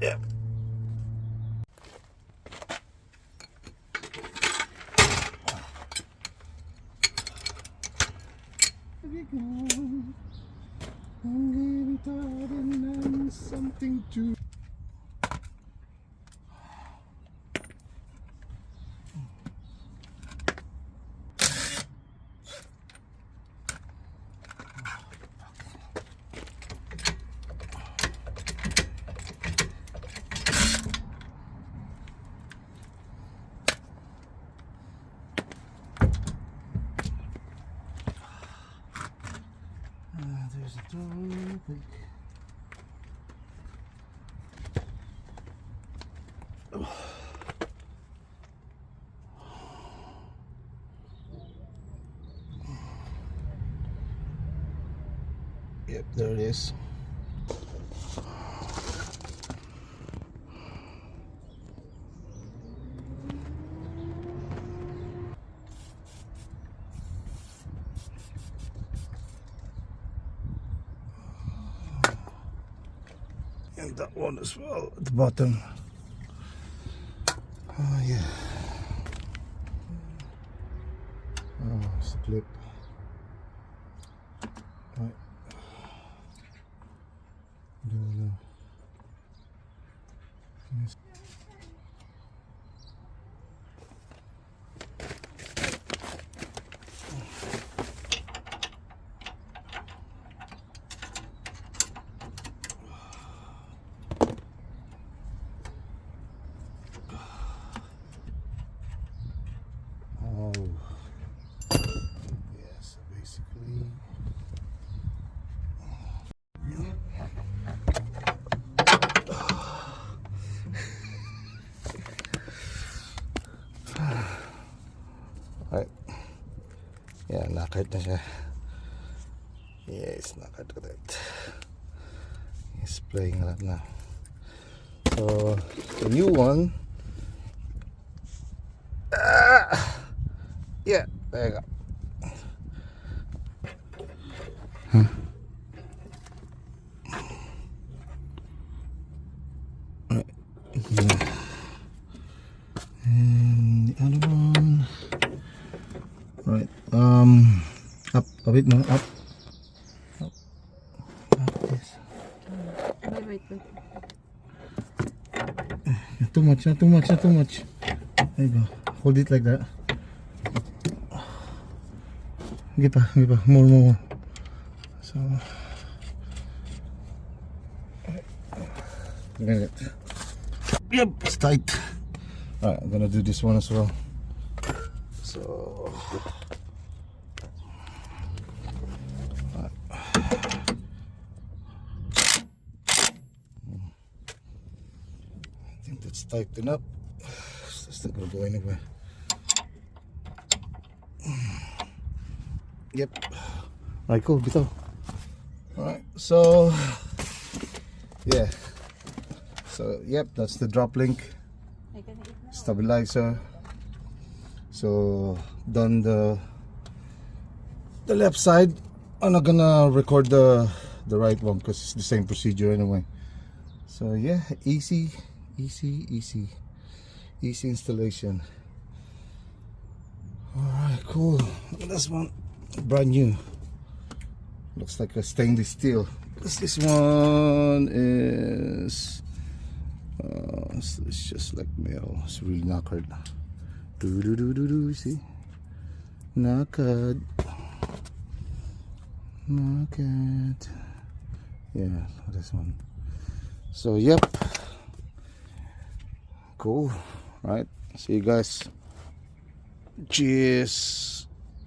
Yep. I'm getting tired and something to. There's a Droplink. Yep, there it is. And that one as well at the bottom. Oh yeah. Oh, it's a clip. Right. No. Yes. Oh, yeah, so basically, right, yeah, knackered na siya. Yes, knackered ko that. He's playing a lot now. So, the new one, yeah, there you go. Huh? Right. Yeah. And the other one, right, up a bit more, up, this. Wait. Not too much, not too much, not too much. There you go, hold it like that. Give pa, more. So, get it. Yep, it's tight. Alright, I'm gonna do this one as well. So, I think that's tightened up. It's not gonna go anywhere. Yep. Alright, cool, bitaw. Alright, so yeah. So yep, that's the Droplink stabilizer. So done the left side. I'm not gonna record the right one because it's the same procedure anyway. So yeah, easy installation. Alright, cool. This one brand new. Looks like a stainless steel. This one is it's just like metal. It's really knackered. See? Knackered. Yeah, this one. So yep. Cool. Right. See you guys. Cheers.